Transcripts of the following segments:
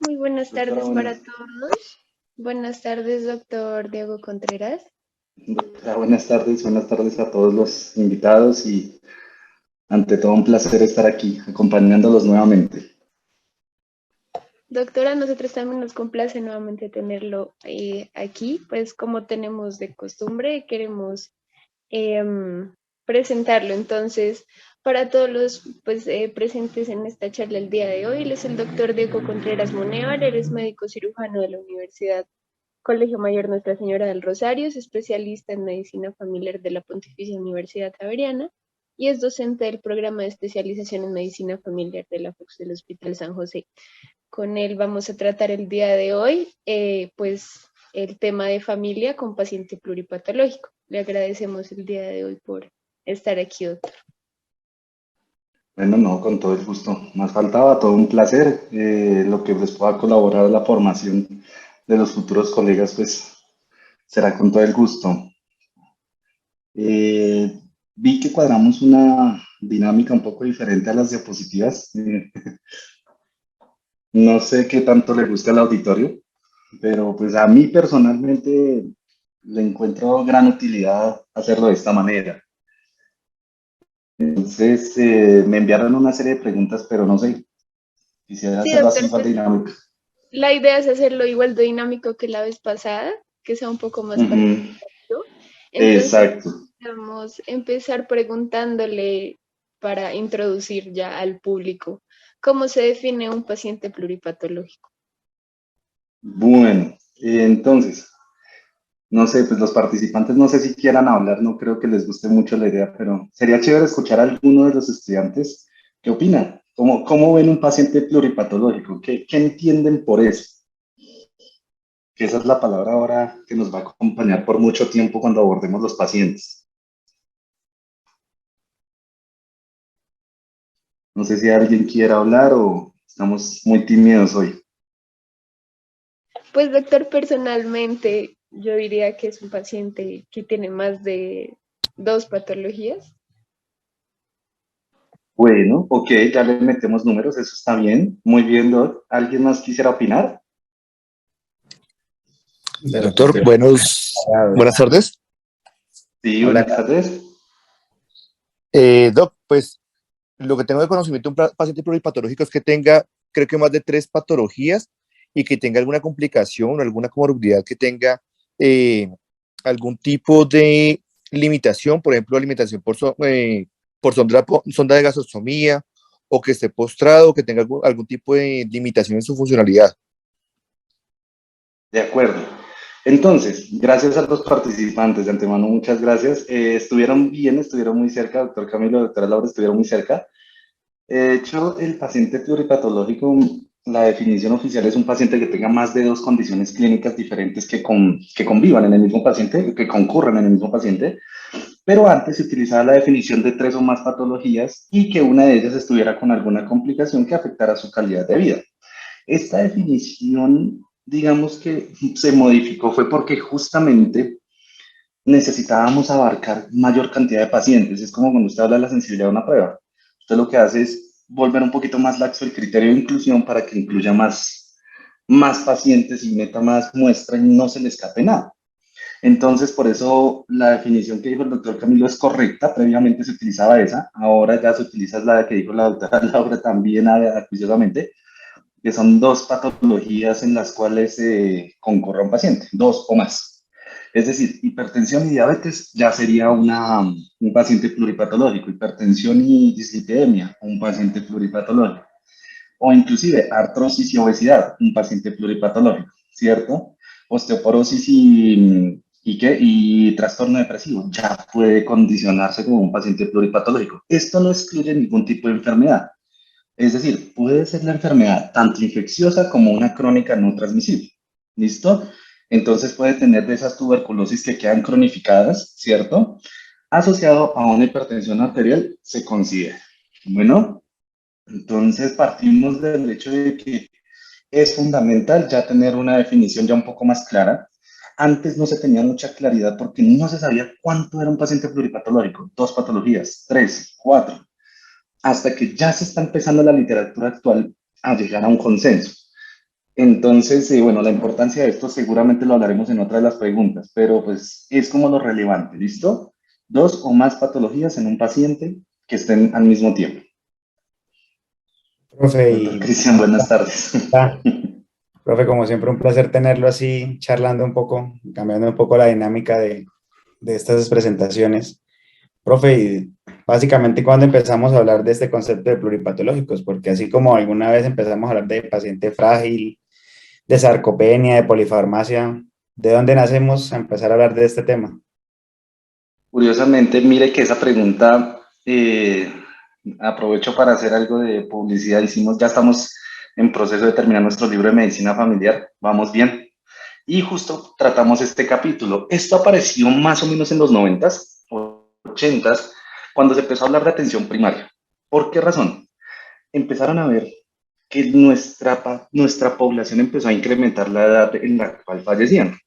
Muy buenas Doctora, tardes para todos. Buenas tardes, doctor Diego Contreras. buenas tardes a todos los invitados y ante todo un placer estar aquí acompañándolos nuevamente. Doctora, a nosotros también nos complace nuevamente tenerlo aquí, pues como tenemos de costumbre, queremos presentarlo. Entonces, para todos los presentes en esta charla el día de hoy, él es el doctor Diego Contreras Monevar, eres médico cirujano de la Universidad Colegio Mayor Nuestra Señora del Rosario, es especialista en medicina familiar de la Pontificia Universidad Javeriana y es docente del programa de especialización en medicina familiar de la FUCS del Hospital San José. Con él vamos a tratar el día de hoy, el tema de familia con paciente pluripatológico. Le agradecemos el día de hoy por estar aquí, doctor. Bueno, no, con todo el gusto. Más faltaba, todo un placer. Lo que les pueda colaborar a la formación de los futuros colegas, pues será con todo el gusto. Eh, Vi que cuadramos una dinámica un poco diferente a las diapositivas. No sé qué tanto le gusta al auditorio, pero pues a mí personalmente le encuentro gran utilidad hacerlo de esta manera. Entonces, me enviaron una serie de preguntas, pero no sé, quisiera Sí, hacerlo doctor, así igual de pues dinámico. la idea es hacerlo igual de dinámico que la vez pasada, que sea un poco más Ujú. participativo. Entonces, Exacto, vamos a empezar preguntándole para introducir ya al público, ¿cómo se define un paciente pluripatológico? bueno, entonces, no sé, pues los participantes no sé si quieran hablar, no creo que les guste mucho la idea, pero sería chévere escuchar a alguno de los estudiantes qué opinan, cómo ven un paciente pluripatológico, qué entienden por eso, que esa es la palabra ahora que nos va a acompañar por mucho tiempo cuando abordemos los pacientes. No sé si alguien quiere hablar o estamos muy tímidos hoy. Pues, doctor, personalmente yo diría que es un paciente que tiene más de dos patologías. Bueno, ok, ya le metemos números, eso está bien. Muy bien, Doc. ¿Alguien más quisiera opinar? Doctor, buenas tardes. Sí, buenas tardes. Doc, pues lo que tengo de conocimiento de un paciente pluripatológico es que tenga, creo que más de tres patologías y que tenga alguna complicación o alguna comorbilidad que tenga eh, algún tipo de limitación, por ejemplo, alimentación por sonda de gasostomía o que esté postrado o que tenga algún tipo de limitación en su funcionalidad. De acuerdo. Entonces, gracias a los participantes de antemano, muchas gracias. Estuvieron bien, estuvieron muy cerca, doctor Camilo, doctora Laura, estuvieron muy cerca. De hecho, el paciente pluripatológico, la definición oficial es un paciente que tenga más de dos condiciones clínicas diferentes que convivan en el mismo paciente, que concurran en el mismo paciente, pero antes se utilizaba la definición de tres o más patologías y que una de ellas estuviera con alguna complicación que afectara su calidad de vida. Esta definición, digamos que se modificó, fue porque justamente necesitábamos abarcar mayor cantidad de pacientes. Es como cuando usted habla de la sensibilidad de una prueba. Usted lo que hace es volver un poquito más laxo el criterio de inclusión para que incluya más pacientes y meta más muestra y no se le escape nada. Entonces, por eso la definición que dijo el doctor Camilo es correcta. Previamente se utilizaba esa, ahora ya se utiliza la que dijo la doctora Laura también acuciosamente, que son dos patologías en las cuales concurra un paciente, dos o más. Es decir, hipertensión y diabetes ya sería un paciente pluripatológico, hipertensión y dislipidemia, un paciente pluripatológico, o inclusive artrosis y obesidad, un paciente pluripatológico, ¿cierto? Osteoporosis y trastorno depresivo ya puede condicionarse como un paciente pluripatológico. Esto no excluye ningún tipo de enfermedad. Es decir, puede ser la enfermedad tanto infecciosa como una crónica no transmisible. ¿Listo? Entonces puede tener de esas tuberculosis que quedan cronificadas, ¿cierto? Asociado a una hipertensión arterial, se considera. Bueno, entonces partimos del hecho de que es fundamental ya tener una definición ya un poco más clara. Antes no se tenía mucha claridad porque no se sabía cuánto era un paciente pluripatológico, dos patologías, tres, cuatro, hasta que ya se está empezando la literatura actual a llegar a un consenso. Entonces, bueno, la importancia de esto seguramente lo hablaremos en otra de las preguntas, pero pues es como lo relevante, ¿listo? Dos o más patologías en un paciente que estén al mismo tiempo. Profe, Doctor Cristian, buenas tardes. profe, como siempre, un placer tenerlo así, charlando un poco, cambiando un poco la dinámica de estas presentaciones. Profe, y básicamente cuando empezamos a hablar de este concepto de pluripatológicos, porque así como alguna vez empezamos a hablar de paciente frágil, de sarcopenia, de polifarmacia, ¿de dónde nacemos a empezar a hablar de este tema? Curiosamente, mire que esa pregunta, aprovecho para hacer algo de publicidad. Ya estamos en proceso de terminar nuestro libro de medicina familiar, vamos bien. Y justo tratamos este capítulo. Esto apareció más o menos en los 90s, 80s, cuando se empezó a hablar de atención primaria. ¿Por qué razón? Empezaron a ver que nuestra población empezó a incrementar la edad en la cual fallecían.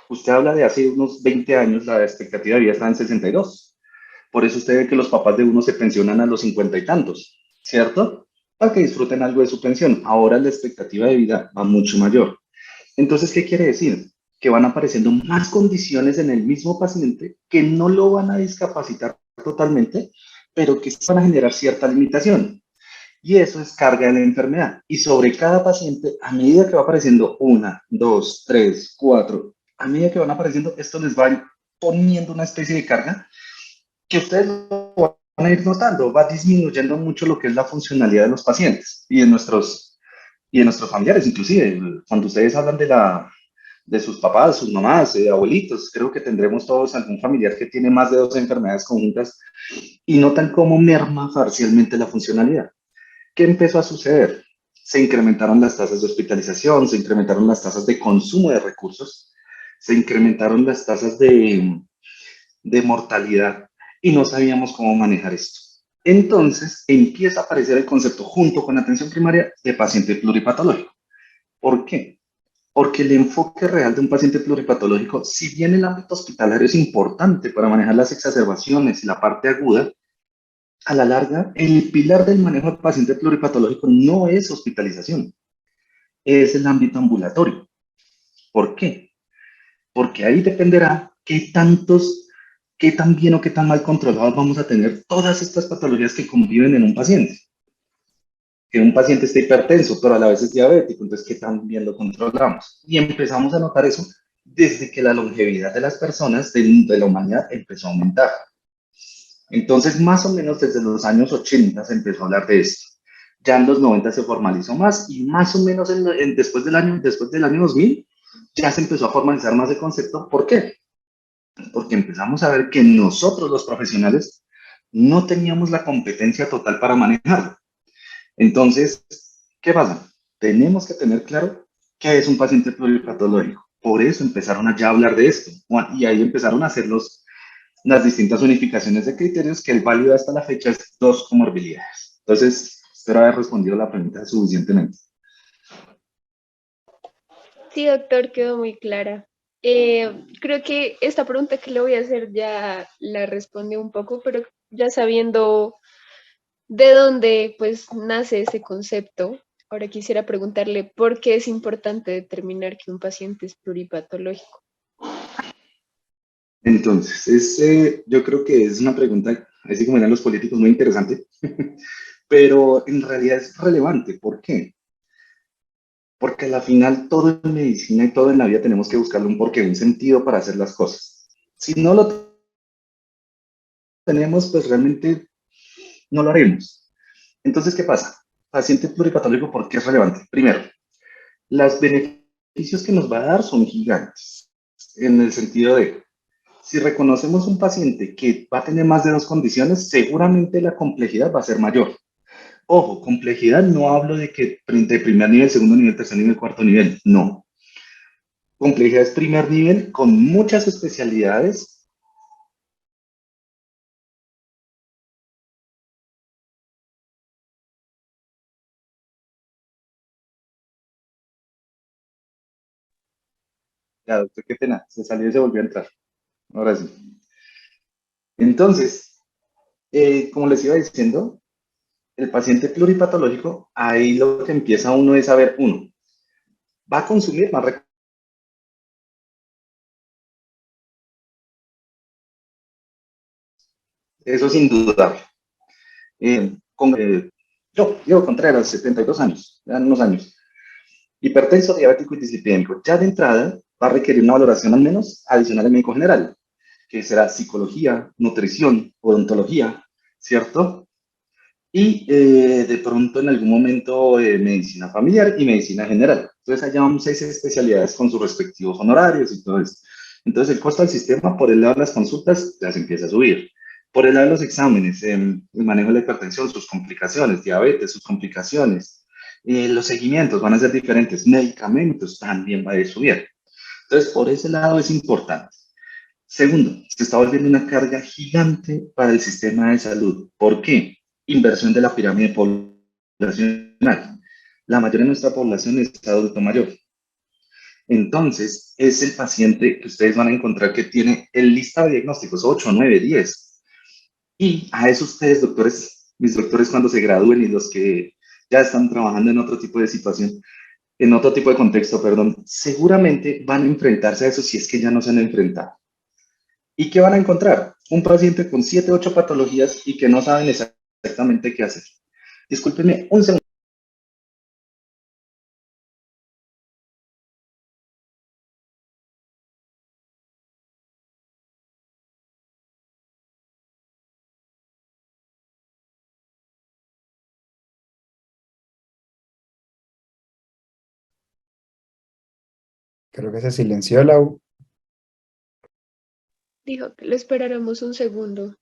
Usted habla de hace unos 20 años, la expectativa de vida estaba en 62. Por eso usted ve que los papás de uno se pensionan a los 50 y tantos, ¿cierto? Para que disfruten algo de su pensión. Ahora la expectativa de vida va mucho mayor. Entonces, ¿qué quiere decir? Que van apareciendo más condiciones en el mismo paciente que no lo van a discapacitar totalmente, pero que sí van a generar cierta limitación. Y eso es carga de la enfermedad. Y sobre cada paciente, a medida que va apareciendo una, dos, tres, cuatro, a medida que van apareciendo, esto les va poniendo una especie de carga que ustedes lo van a ir notando, va disminuyendo mucho lo que es la funcionalidad de los pacientes y de nuestros familiares, inclusive. Cuando ustedes hablan de sus papás, sus mamás, abuelitos, creo que tendremos todos algún familiar que tiene más de dos enfermedades conjuntas y notan cómo merma parcialmente la funcionalidad. ¿Qué empezó a suceder? Se incrementaron las tasas de hospitalización, se incrementaron las tasas de consumo de recursos, se incrementaron las tasas de mortalidad y no sabíamos cómo manejar esto. Entonces empieza a aparecer el concepto junto con la atención primaria de paciente pluripatológico. ¿Por qué? Porque el enfoque real de un paciente pluripatológico, si bien el ámbito hospitalario es importante para manejar las exacerbaciones y la parte aguda, a la larga, el pilar del manejo del paciente pluripatológico no es hospitalización, es el ámbito ambulatorio. ¿Por qué? Porque ahí dependerá qué tan bien o qué tan mal controlados vamos a tener todas estas patologías que conviven en un paciente. Que un paciente esté hipertenso, pero a la vez es diabético, entonces qué tan bien lo controlamos. Y empezamos a notar eso desde que la longevidad de las personas de la humanidad empezó a aumentar. Entonces, más o menos desde los años 80 se empezó a hablar de esto. Ya en los 90 se formalizó más y más o menos después del año 2000 ya se empezó a formalizar más el concepto. ¿Por qué? Porque empezamos a ver que nosotros los profesionales no teníamos la competencia total para manejarlo. Entonces, ¿qué pasa? Tenemos que tener claro qué es un paciente pluripatológico. Por eso empezaron a ya hablar de esto y ahí empezaron a hacer las distintas unificaciones de criterios que el válido hasta la fecha es dos comorbilidades. Entonces, espero haber respondido la pregunta suficientemente. Sí, doctor, quedó muy clara. Creo que esta pregunta que le voy a hacer ya la respondió un poco, pero ya sabiendo de dónde pues nace ese concepto, ahora quisiera preguntarle por qué es importante determinar que un paciente es pluripatológico. Entonces, yo creo que es una pregunta, así como eran los políticos, muy interesante, pero en realidad es relevante. ¿Por qué? Porque a la final todo en medicina y todo en la vida tenemos que buscarle un porqué, un sentido para hacer las cosas. Si no lo tenemos, pues realmente no lo haremos. Entonces, ¿qué pasa? Paciente pluripatológico, ¿por qué es relevante? Primero, los beneficios que nos va a dar son gigantes, en el sentido de, si reconocemos un paciente que va a tener más de dos condiciones, seguramente la complejidad va a ser mayor. Ojo, complejidad no hablo de que de primer nivel, segundo nivel, tercer nivel, cuarto nivel, no. Complejidad es primer nivel con muchas especialidades. Ya, doctor, qué pena, se salió y se volvió a entrar. Ahora sí. Entonces, como les iba diciendo, el paciente pluripatológico, ahí lo que empieza uno es a ver, uno, va a consumir más recursos. Eso sin dudar. Yo, Diego Contreras, 72 años, ya unos años, hipertenso, diabético y dislipidémico. Ya de entrada va a requerir una valoración al menos adicional al médico general, que será psicología, nutrición, odontología, ¿cierto? Y de pronto en algún momento medicina familiar y medicina general. Entonces allá vamos 6 especialidades con sus respectivos honorarios y todo eso. Entonces el costo del sistema por el lado de las consultas ya se empieza a subir. Por el lado de los exámenes, el manejo de la hipertensión, sus complicaciones, diabetes, sus complicaciones, los seguimientos van a ser diferentes, medicamentos también va a ir subiendo. Entonces por ese lado es importante. Segundo, se está volviendo una carga gigante para el sistema de salud. ¿Por qué? Inversión de la pirámide poblacional. La mayoría de nuestra población es adulto mayor. Entonces, es el paciente que ustedes van a encontrar que tiene el lista de diagnósticos 8, 9, 10. Y a eso ustedes, doctores, mis doctores cuando se gradúen y los que ya están trabajando en otro tipo de situación, en otro tipo de contexto, perdón, seguramente van a enfrentarse a eso si es que ya no se han enfrentado. ¿Y qué van a encontrar? Un paciente con 7, 8 patologías y que no saben exactamente qué hacer. Discúlpenme un segundo. Creo que se silenció, Lau. Dijo que lo esperáramos un segundo.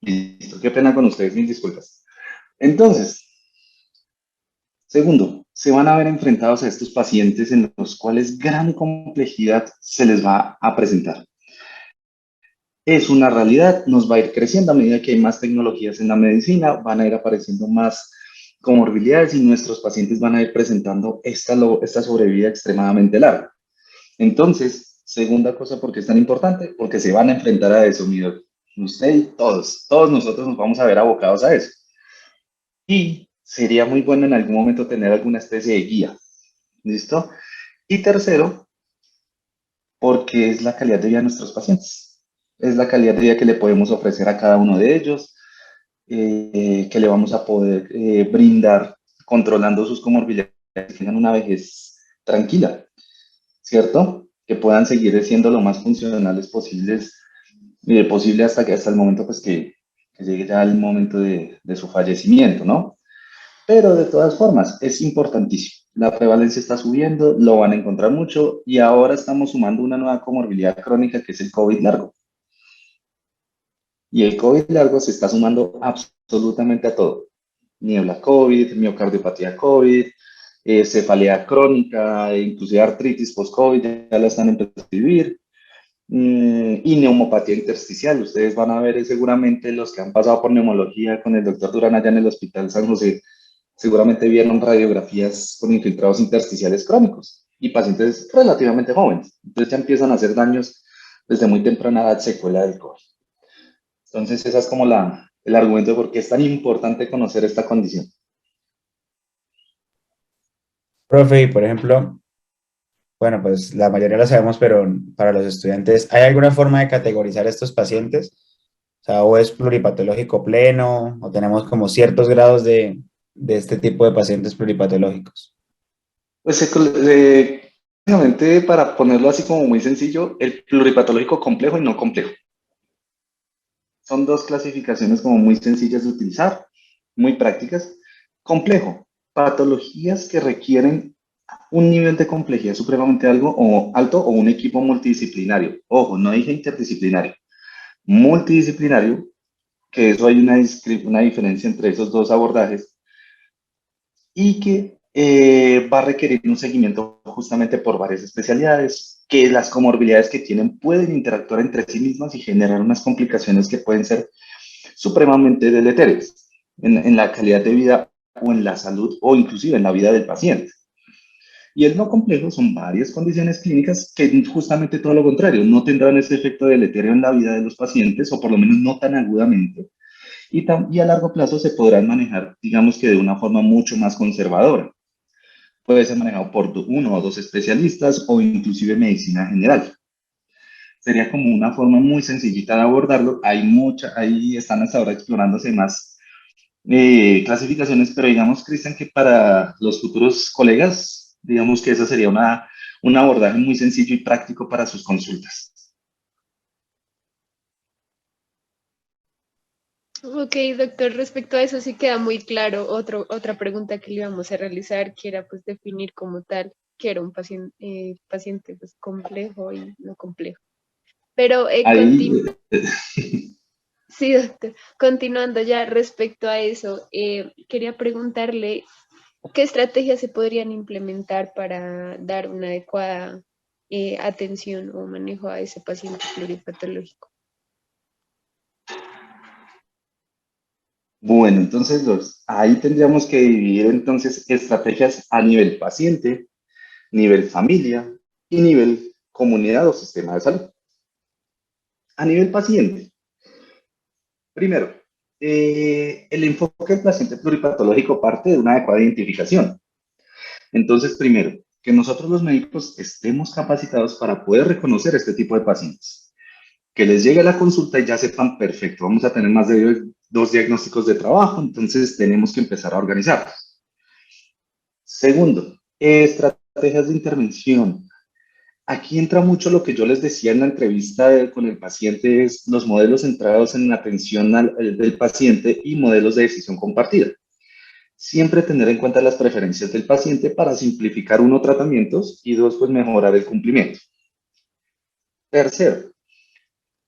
Listo, qué pena con ustedes, mil disculpas. Entonces, segundo, se van a ver enfrentados a estos pacientes en los cuales gran complejidad se les va a presentar. Es una realidad, nos va a ir creciendo a medida que hay más tecnologías en la medicina, van a ir apareciendo más comorbilidades y nuestros pacientes van a ir presentando esta sobrevida extremadamente larga. Entonces, segunda cosa, ¿por qué es tan importante? Porque se van a enfrentar a eso, mi doctor. Usted y todos nosotros nos vamos a ver abocados a eso. Y sería muy bueno en algún momento tener alguna especie de guía. ¿Listo? Y tercero, porque es la calidad de vida de nuestros pacientes. Es la calidad de vida que le podemos ofrecer a cada uno de ellos, que le vamos a poder brindar controlando sus comorbilidades, que tengan una vejez tranquila, ¿cierto? Que puedan seguir siendo lo más funcionales posibles, posible hasta el momento pues que llegue ya el momento de su fallecimiento, ¿no? Pero de todas formas, es importantísimo. La prevalencia está subiendo, lo van a encontrar mucho y ahora estamos sumando una nueva comorbilidad crónica que es el COVID largo. Y el COVID largo se está sumando absolutamente a todo. Niebla COVID, miocardiopatía COVID, cefalea crónica, inclusive artritis post-COVID, ya la están empezando a vivir, y neumopatía intersticial. Ustedes van a ver seguramente los que han pasado por neumología con el doctor Durán allá en el Hospital San José, seguramente vieron radiografías con infiltrados intersticiales crónicos y pacientes relativamente jóvenes. Entonces ya empiezan a hacer daños desde muy temprana edad, secuela del COVID. Entonces esa es como el argumento de por qué es tan importante conocer esta condición. Profe, y por ejemplo, bueno, pues la mayoría lo sabemos, pero para los estudiantes, ¿hay alguna forma de categorizar estos pacientes? O sea, o es pluripatológico pleno, o tenemos como ciertos grados de este tipo de pacientes pluripatológicos. Pues básicamente, para ponerlo así como muy sencillo, el pluripatológico complejo y no complejo. Son dos clasificaciones como muy sencillas de utilizar, muy prácticas. Complejo, patologías que requieren un nivel de complejidad supremamente alto o un equipo multidisciplinario. Ojo, no dije interdisciplinario. multidisciplinario, que eso hay una diferencia entre esos dos abordajes, y que va a requerir un seguimiento justamente por varias especialidades, que las comorbilidades que tienen pueden interactuar entre sí mismas y generar unas complicaciones que pueden ser supremamente deleterias en la calidad de vida o en la salud o inclusive en la vida del paciente. Y el no complejo son varias condiciones clínicas que justamente todo lo contrario, no tendrán ese efecto deleterio en la vida de los pacientes o por lo menos no tan agudamente y a largo plazo se podrán manejar, digamos que de una forma mucho más conservadora. Puede ser manejado por uno o dos especialistas o inclusive medicina general. Sería como una forma muy sencillita de abordarlo. Ahí están hasta ahora explorándose más clasificaciones, pero digamos, Cristian, que para los futuros colegas, digamos que eso sería un abordaje muy sencillo y práctico para sus consultas. Ok, doctor, respecto a eso sí queda muy claro. Otra pregunta que le íbamos a realizar, que era pues definir como tal que era un paciente, paciente pues, complejo y no complejo. Pero Ahí, sí, doctor, continuando ya respecto a eso, quería preguntarle qué estrategias se podrían implementar para dar una adecuada atención o manejo a ese paciente pluripatológico. bueno, entonces ahí tendríamos que dividir entonces estrategias a nivel paciente, nivel familia y nivel comunidad o sistema de salud. A nivel paciente, primero, el enfoque del paciente pluripatológico parte de una adecuada identificación. Entonces, primero, que nosotros los médicos estemos capacitados para poder reconocer este tipo de pacientes. Que les llegue la consulta y ya sepan, perfecto, vamos a tener más de 2 diagnósticos de trabajo, entonces tenemos que empezar a organizarlos. Segundo, estrategias de intervención. Aquí entra mucho lo que yo les decía en la entrevista con el paciente, es los modelos centrados en la atención del paciente y modelos de decisión compartida. Siempre tener en cuenta las preferencias del paciente para simplificar uno, tratamientos y dos, pues mejorar el cumplimiento. Tercero,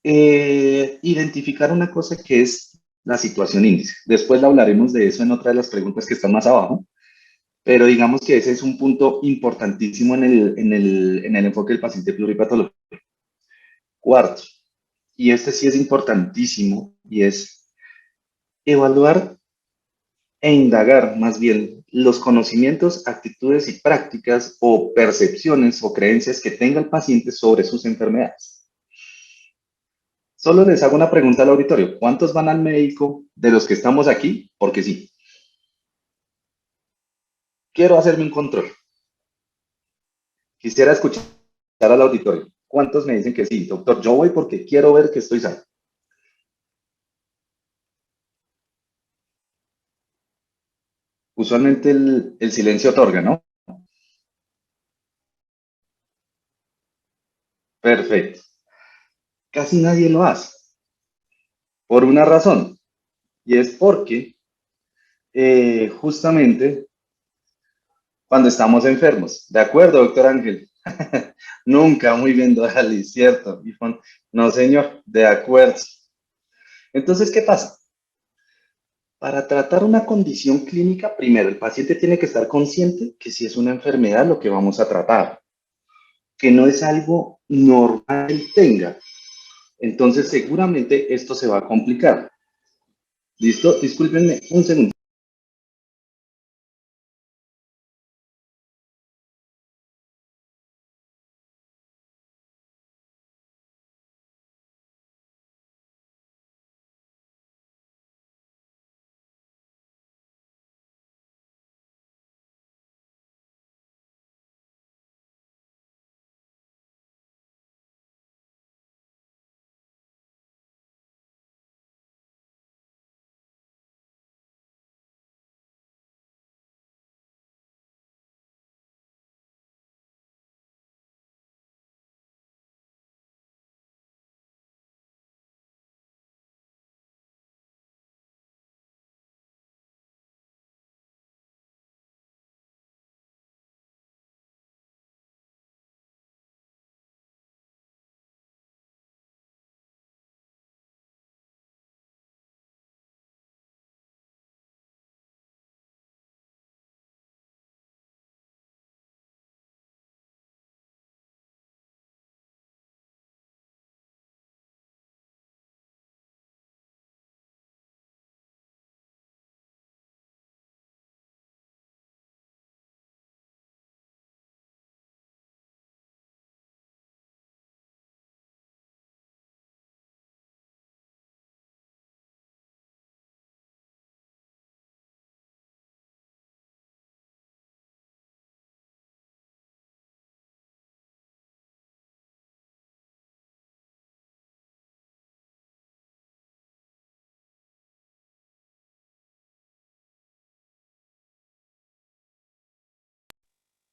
identificar una cosa que es la situación índice. Después hablaremos de eso en otra de las preguntas que están más abajo, pero digamos que ese es un punto importantísimo en el enfoque del paciente pluripatológico. Cuarto, y este sí es importantísimo, y es evaluar e indagar más bien los conocimientos, actitudes y prácticas o percepciones o creencias que tenga el paciente sobre sus enfermedades. Solo les hago una pregunta al auditorio. ¿Cuántos van al médico de los que estamos aquí? Porque sí. Quiero hacerme un control. Quisiera escuchar al auditorio. ¿Cuántos me dicen que sí? Doctor, yo voy porque quiero ver que estoy sano. Usualmente el silencio otorga, ¿no? Perfecto. Casi nadie lo hace. Por una razón. Y es porque justamente cuando estamos enfermos. ¿De acuerdo, doctor Ángel? Nunca, muy bien, Dorali, cierto. No, señor, de acuerdo. Entonces, ¿qué pasa? Para tratar una condición clínica, primero, el paciente tiene que estar consciente que si es una enfermedad lo que vamos a tratar, que no es algo normal que tenga. Entonces, seguramente esto se va a complicar. ¿Listo? Discúlpenme un segundo.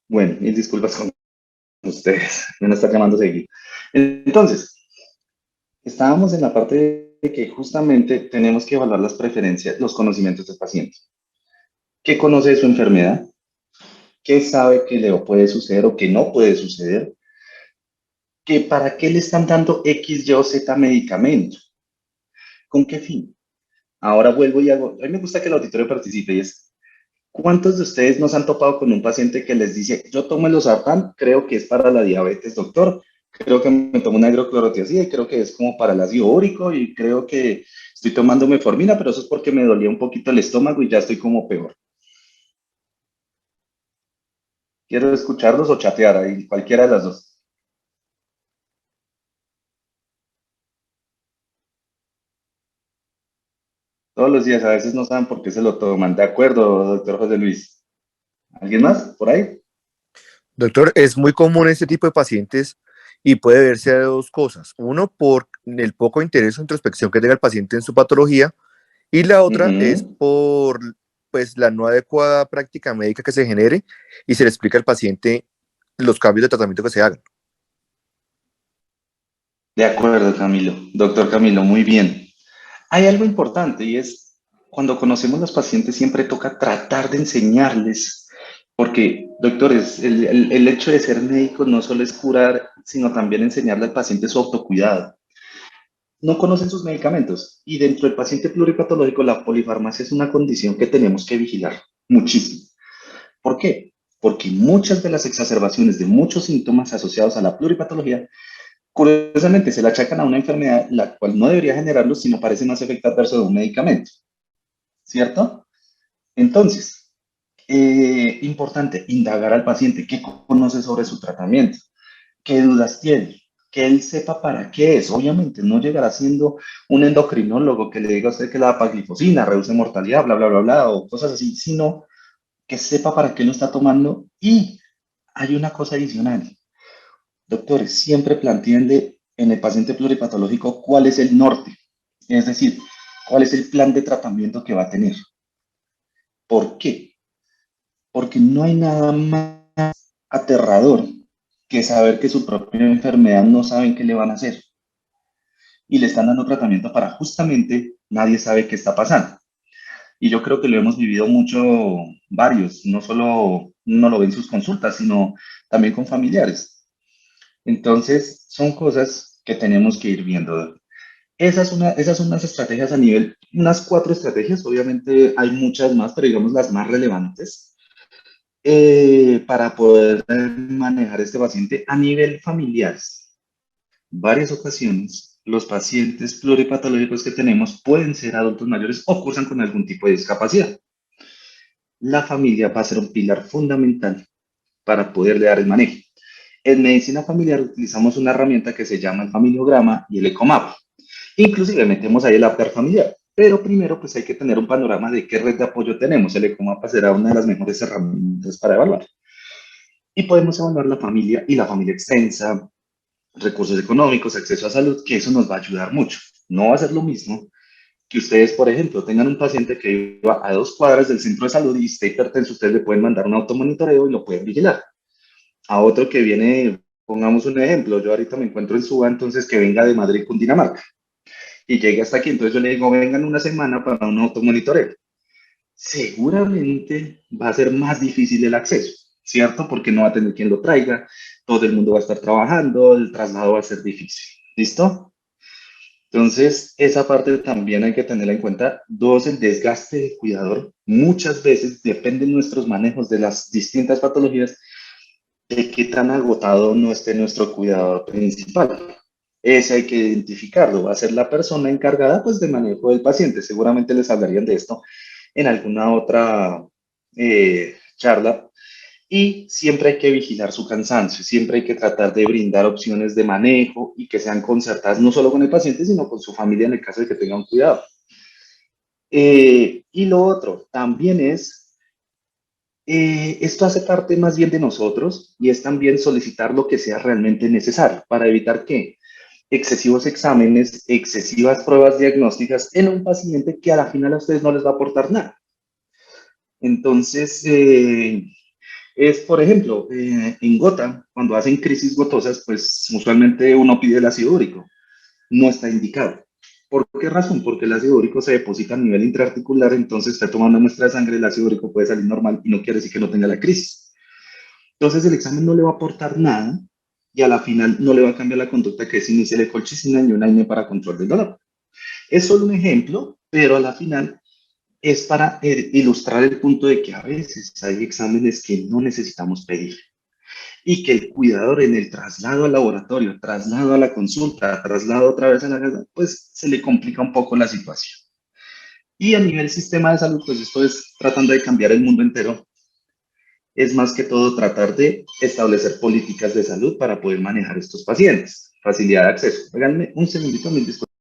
Bueno, mil disculpas con ustedes, me van a estar llamando seguido. Entonces, estábamos en la parte de que justamente tenemos que evaluar las preferencias, los conocimientos del paciente. ¿Qué conoce de su enfermedad? ¿Qué sabe que le puede suceder o que no puede suceder? ¿Que para qué le están dando X, Y o Z medicamento? ¿Con qué fin? Ahora vuelvo y hago, a mí me gusta que el auditorio participe y es, ¿cuántos de ustedes nos han topado con un paciente que les dice, yo tomo el losartán, creo que es para la diabetes, doctor, creo que me tomo una hidroclorotiazida y creo que es como para el ácido úrico y creo que estoy tomando metformina, pero eso es porque me dolía un poquito el estómago y ya estoy como peor? Quiero escucharlos o chatear ahí, cualquiera de las dos. Todos los días, a veces no saben por qué se lo toman. De acuerdo, doctor José Luis. ¿Alguien más por ahí? Doctor, es muy común este tipo de pacientes y puede verse a dos cosas. Uno, por el poco interés o introspección que tenga el paciente en su patología, y la otra es Ujú. por pues, la no adecuada práctica médica que se genere y se le explica al paciente los cambios de tratamiento que se hagan. De acuerdo, Camilo. Doctor Camilo, muy bien. Hay algo importante y es, cuando conocemos a los pacientes siempre toca tratar de enseñarles, porque, doctores, el hecho de ser médico no solo es curar, sino también enseñarle al paciente su autocuidado. No conocen sus medicamentos y dentro del paciente pluripatológico la polifarmacia es una condición que tenemos que vigilar muchísimo. ¿Por qué? Porque muchas de las exacerbaciones de muchos síntomas asociados a la pluripatología, curiosamente, se la achacan a una enfermedad la cual no debería generarlos, sino parece más efecto adverso de un medicamento, ¿cierto? Entonces, importante, indagar al paciente qué conoce sobre su tratamiento, qué dudas tiene, que él sepa para qué es. Obviamente, no llegará siendo un endocrinólogo que le diga a usted que la dapaglifosina reduce mortalidad, bla, bla, bla, bla, o cosas así, sino que sepa para qué lo está tomando. Y hay una cosa adicional. Doctores, siempre planteanle en el paciente pluripatológico cuál es el norte, es decir, cuál es el plan de tratamiento que va a tener. ¿Por qué? Porque no hay nada más aterrador que saber que su propia enfermedad no saben qué le van a hacer y le están dando tratamiento para justamente nadie sabe qué está pasando. Y yo creo que lo hemos vivido mucho varios, no solo uno lo ve en sus consultas, sino también con familiares. Entonces, son cosas que tenemos que ir viendo. Esas son unas estrategias a nivel, unas 4 estrategias, obviamente hay muchas más, pero digamos las más relevantes para poder manejar este paciente a nivel familiar. Varias ocasiones, los pacientes pluripatológicos que tenemos pueden ser adultos mayores o cursan con algún tipo de discapacidad. La familia va a ser un pilar fundamental para poderle dar el manejo. En medicina familiar utilizamos una herramienta que se llama el familiograma y el ECOMAP. Inclusive metemos ahí el APGAR familiar. Pero primero pues hay que tener un panorama de qué red de apoyo tenemos. El ECOMAP será una de las mejores herramientas para evaluar. Y podemos evaluar la familia y la familia extensa, recursos económicos, acceso a salud, que eso nos va a ayudar mucho. No va a ser lo mismo que ustedes, por ejemplo, tengan un paciente que viva a 2 cuadras del centro de salud y esté hipertenso, ustedes le pueden mandar un automonitoreo y lo pueden vigilar. A otro que viene, pongamos un ejemplo, yo ahorita me encuentro en Suba, entonces que venga de Madrid, Cundinamarca, y llegue hasta aquí, entonces yo le digo, vengan una semana para un automonitoreo. Seguramente va a ser más difícil el acceso, ¿cierto? Porque no va a tener quien lo traiga, todo el mundo va a estar trabajando, el traslado va a ser difícil. ¿Listo? Entonces, esa parte también hay que tenerla en cuenta. Dos, el desgaste de cuidador. Muchas veces dependen nuestros manejos de las distintas patologías de qué tan agotado no esté nuestro cuidador principal. Ese hay que identificarlo. Va a ser la persona encargada pues de manejo del paciente. Seguramente les hablarían de esto en alguna otra charla. Y siempre hay que vigilar su cansancio, siempre hay que tratar de brindar opciones de manejo y que sean concertadas no solo con el paciente, sino con su familia en el caso de que tengan cuidado. Y lo otro también es, esto hace parte más bien de nosotros y es también solicitar lo que sea realmente necesario para evitar que excesivos exámenes, excesivas pruebas diagnósticas en un paciente que a la final a ustedes no les va a aportar nada. Entonces, Es, por ejemplo, en gota, cuando hacen crisis gotosas, pues usualmente uno pide el ácido úrico. No está indicado. ¿Por qué razón? Porque el ácido úrico se deposita a nivel intraarticular, entonces está tomando una muestra de sangre, el ácido úrico puede salir normal y no quiere decir que no tenga la crisis. Entonces el examen no le va a aportar nada y a la final no le va a cambiar la conducta que es inicial de colchicina y una AINE para control del dolor. Es solo un ejemplo, pero a la final es para ilustrar el punto de que a veces hay exámenes que no necesitamos pedir y que el cuidador en el traslado al laboratorio, traslado a la consulta, traslado otra vez a la casa, pues se le complica un poco la situación. Y a nivel sistema de salud, pues esto es tratando de cambiar el mundo entero. Es más que todo tratar de establecer políticas de salud para poder manejar estos pacientes. Facilidad de acceso. Háganme un segundito, mil disculpas.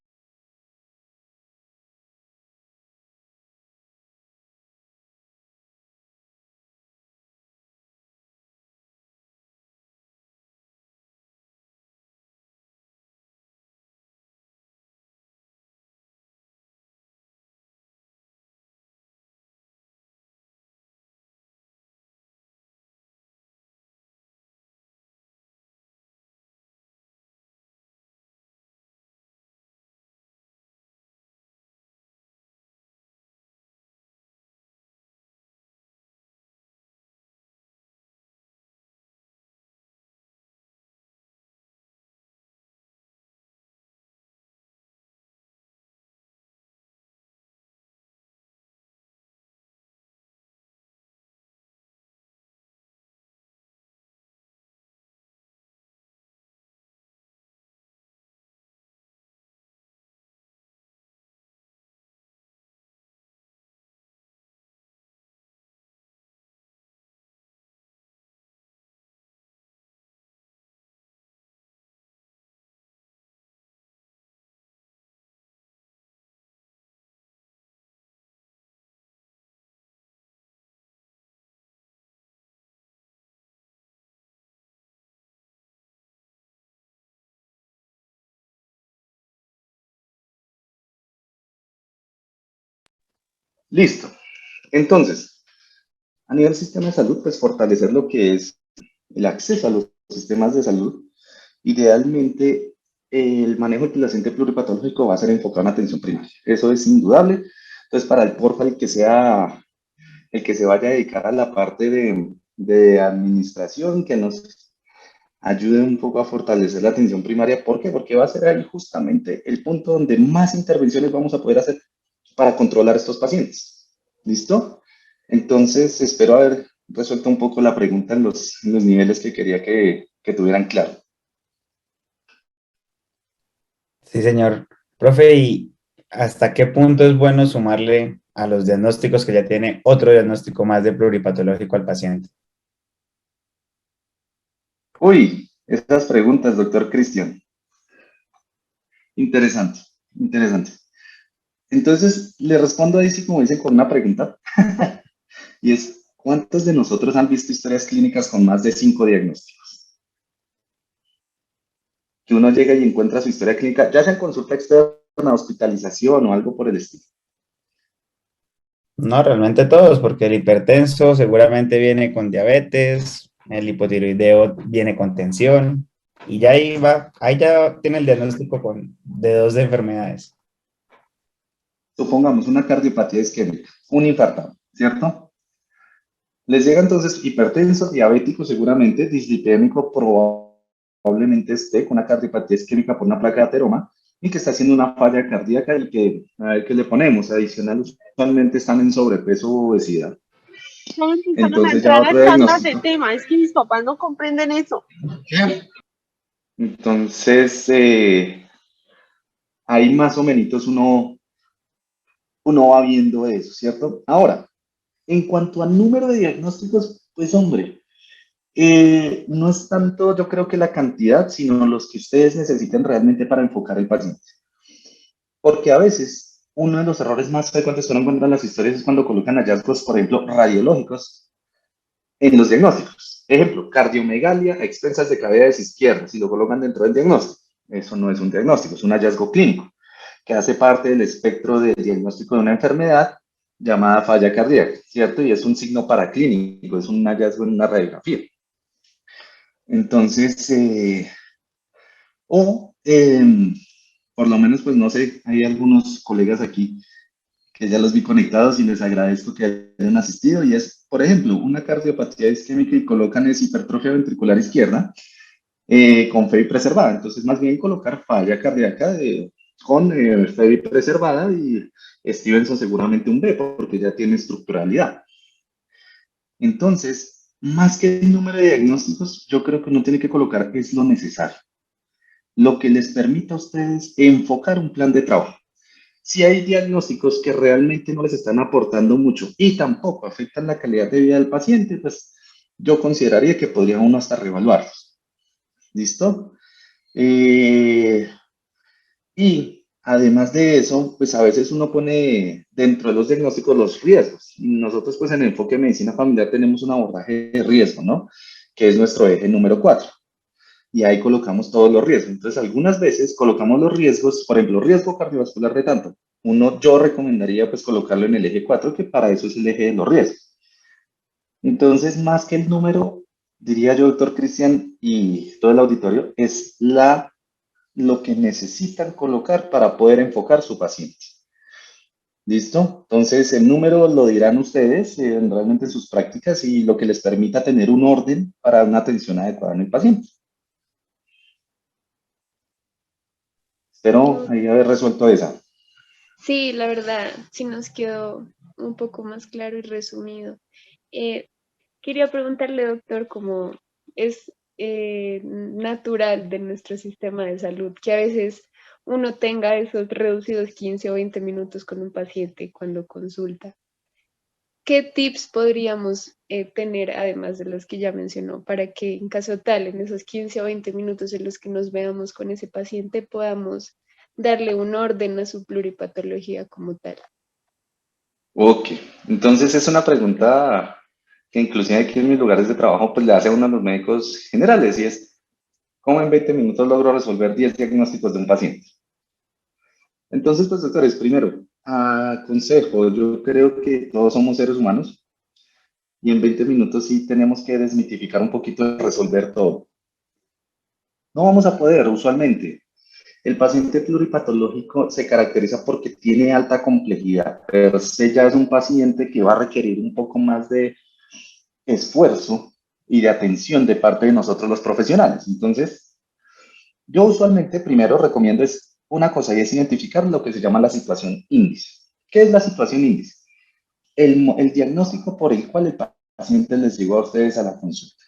Listo. Entonces, a nivel sistema de salud, pues fortalecer lo que es el acceso a los sistemas de salud. Idealmente, el manejo del paciente pluripatológico va a ser enfocado en atención primaria. Eso es indudable. Entonces, para el porfa, el que sea, el que se vaya a dedicar a la parte de administración, que nos ayude un poco a fortalecer la atención primaria. ¿Por qué? Porque va a ser ahí justamente el punto donde más intervenciones vamos a poder hacer para controlar estos pacientes. ¿Listo? Entonces, espero haber resuelto un poco la pregunta en los niveles que quería que tuvieran claro. Sí, señor. Profe, ¿y hasta qué punto es bueno sumarle a los diagnósticos que ya tiene otro diagnóstico más de pluripatológico al paciente? Uy, estas preguntas, doctor Cristian. Interesante, interesante. Entonces, le respondo ahí, sí, como dicen, con una pregunta. Y es, ¿cuántos de nosotros han visto historias clínicas con más de 5 diagnósticos? Que uno llega y encuentra su historia clínica, ya sea en consulta externa, hospitalización o algo por el estilo. No, realmente todos, porque el hipertenso seguramente viene con diabetes, el hipotiroideo viene con tensión, y ya ahí va, ahí ya tiene el diagnóstico de dos de enfermedades. Supongamos una cardiopatía isquémica, un infarto, ¿cierto? Les llega entonces hipertenso, diabético seguramente, dislipidémico probablemente esté con una cardiopatía isquémica por una placa de ateroma y que está haciendo una falla cardíaca y que, a ver qué le ponemos, adicional usualmente están en sobrepeso o obesidad. No empezaron a Entonces ya entrar a otro charlas de diagnóstico. tema, es que mis papás no comprenden eso. Entonces, ahí más o menos uno va viendo eso, ¿cierto? Ahora, en cuanto al número de diagnósticos, pues hombre, no es tanto yo creo que la cantidad, sino los que ustedes necesiten realmente para enfocar el paciente. Porque a veces uno de los errores más frecuentes que uno encuentra en las historias es cuando colocan hallazgos, por ejemplo, radiológicos en los diagnósticos. Ejemplo, cardiomegalia a expensas de cavidades izquierdas y lo colocan dentro del diagnóstico. Eso no es un diagnóstico, es un hallazgo clínico que hace parte del espectro del diagnóstico de una enfermedad llamada falla cardíaca, ¿cierto? Y es un signo paraclínico, es un hallazgo en una radiografía. Entonces, o por lo menos, pues no sé, hay algunos colegas aquí que ya los vi conectados y les agradezco que hayan asistido, y es, por ejemplo, una cardiopatía isquémica y colocan es hipertrofia ventricular izquierda con FEBI preservada. Entonces, más bien colocar falla cardíaca con FEBI preservada y Stevenson seguramente un B, porque ya tiene estructuralidad. Entonces, más que el número de diagnósticos, yo creo que uno tiene que colocar es lo necesario, lo que les permita a ustedes enfocar un plan de trabajo. Si hay diagnósticos que realmente no les están aportando mucho y tampoco afectan la calidad de vida del paciente, pues yo consideraría que podría uno hasta reevaluarlos. ¿Listo? Y además de eso, pues a veces uno pone dentro de los diagnósticos los riesgos. Nosotros pues en el enfoque de medicina familiar tenemos un abordaje de riesgo, ¿no? Que es nuestro eje número 4. Y ahí colocamos todos los riesgos. Entonces, algunas veces colocamos los riesgos, por ejemplo, riesgo cardiovascular de tanto. Yo recomendaría pues colocarlo en el eje 4, que para eso es el eje de los riesgos. Entonces, más que el número, diría yo, doctor Cristian y todo el auditorio, es lo que necesitan colocar para poder enfocar su paciente. ¿Listo? Entonces, el número lo dirán ustedes realmente en sus prácticas y lo que les permita tener un orden para una atención adecuada en el paciente. Espero ahí haber resuelto esa. Sí, la verdad, sí nos quedó un poco más claro y resumido. Quería preguntarle, doctor, cómo es natural de nuestro sistema de salud que a veces uno tenga esos reducidos 15 o 20 minutos con un paciente cuando consulta. ¿Qué tips podríamos tener, además de los que ya mencionó, para que en caso tal, en esos 15 o 20 minutos en los que nos veamos con ese paciente, podamos darle un orden a su pluripatología como tal? Ok, entonces es una pregunta que inclusive aquí en mis lugares de trabajo pues le hace a uno de los médicos generales y es, ¿cómo en 20 minutos logro resolver 10 diagnósticos de un paciente? Entonces, pues doctores, primero, consejo, yo creo que todos somos seres humanos y en 20 minutos sí tenemos que desmitificar un poquito y resolver todo. No vamos a poder usualmente. El paciente pluripatológico se caracteriza porque tiene alta complejidad, pero este ya es un paciente que va a requerir un poco más de esfuerzo y de atención de parte de nosotros los profesionales. Entonces, yo usualmente primero recomiendo es una cosa y es identificar lo que se llama la situación índice. ¿Qué es la situación índice? El diagnóstico por el cual el paciente les llegó a ustedes a la consulta.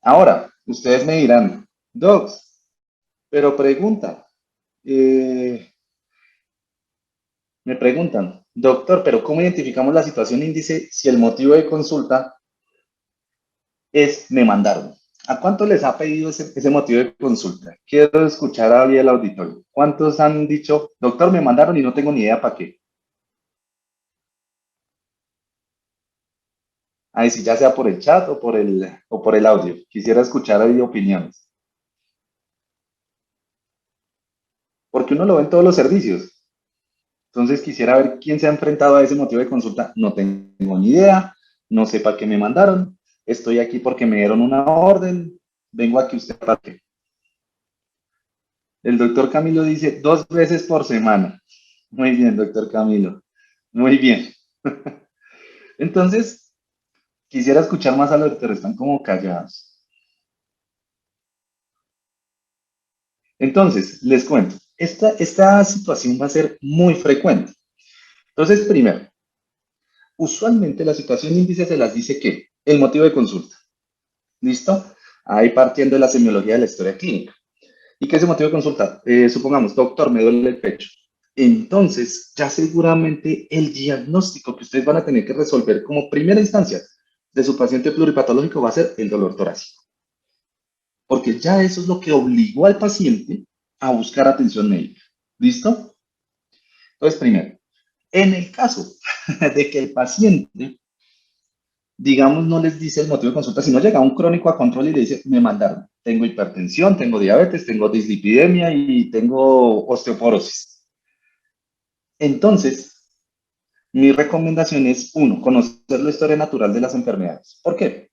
Ahora, ustedes me dirán, docs, pero pregunta, me preguntan, doctor, pero ¿cómo identificamos la situación índice si el motivo de consulta es me mandaron? ¿A cuántos les ha pedido ese motivo de consulta? Quiero escuchar a el auditorio. ¿Cuántos han dicho, doctor, me mandaron y no tengo ni idea para qué? Ahí sí, ya sea por el chat o por el audio. Quisiera escuchar ahí opiniones. Porque uno lo ve en todos los servicios. Entonces quisiera ver quién se ha enfrentado a ese motivo de consulta. No tengo ni idea, no sé para qué me mandaron, estoy aquí porque me dieron una orden, vengo aquí usted para qué. El doctor Camilo dice 2 veces por semana. Muy bien, doctor Camilo. Muy bien. Entonces, quisiera escuchar más a los que están como callados. Entonces, les cuento, esta situación va a ser muy frecuente. Entonces, primero, usualmente la situación índice se las dice que el motivo de consulta. ¿Listo? Ahí partiendo de la semiología de la historia clínica. ¿Y qué es el motivo de consulta? Supongamos, doctor, me duele el pecho. Entonces, ya seguramente el diagnóstico que ustedes van a tener que resolver como primera instancia de su paciente pluripatológico va a ser el dolor torácico. Porque ya eso es lo que obligó al paciente a buscar atención médica. ¿Listo? Entonces, primero, en el caso de que el paciente, digamos, no les dice el motivo de consulta, sino llega un crónico a control y le dice, me mandaron, tengo hipertensión, tengo diabetes, tengo dislipidemia y tengo osteoporosis. Entonces, Mi recomendación es, uno, conocer la historia natural de las enfermedades. ¿Por qué?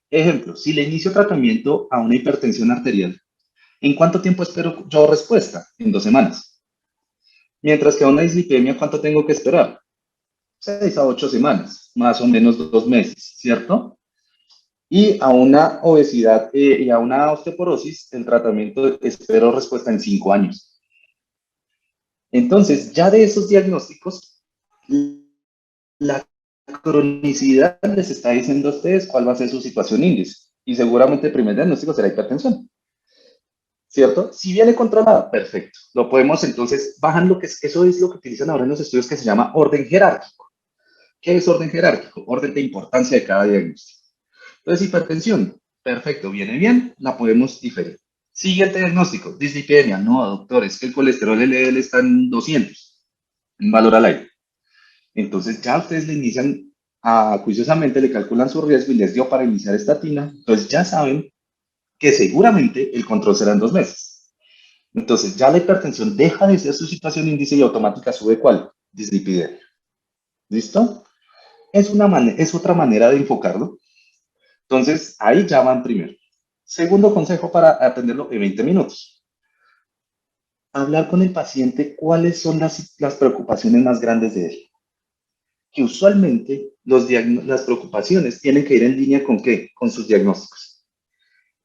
Ejemplo, si le inicio tratamiento a una hipertensión arterial, ¿en cuánto tiempo espero yo respuesta? En 2 semanas. Mientras que a una dislipemia, ¿cuánto tengo que esperar? 6 a 8 semanas, más o menos 2 meses, ¿cierto? Y a una obesidad y a una osteoporosis, el tratamiento espero respuesta en 5 años. Entonces, ya de esos diagnósticos, la cronicidad les está diciendo a ustedes cuál va a ser su situación índice. Y seguramente el primer diagnóstico será hipertensión, ¿cierto? Si viene controlada, perfecto. Lo podemos entonces, bajan lo que es, eso es lo que utilizan ahora en los estudios que se llama orden jerárquico. ¿Qué es orden jerárquico? Orden de importancia de cada diagnóstico. Entonces, hipertensión, perfecto, viene bien, la podemos diferir. Siguiente diagnóstico, dislipidemia. No, doctor, es que el colesterol LDL está en 200, en valor al aire. Entonces, ya ustedes le inician, juiciosamente le calculan su riesgo y les dio para iniciar estatina. Entonces, ya saben que seguramente el control será en 2 meses. Entonces, ya la hipertensión deja de ser su situación índice y automática sube ¿cuál? Dislipidemia. ¿Listo? Es otra manera de enfocarlo. Entonces, ahí ya van primero. Segundo consejo para atenderlo en 20 minutos. Hablar con el paciente cuáles son las preocupaciones más grandes de él. Que usualmente las preocupaciones tienen que ir en línea con ¿qué? Con sus diagnósticos.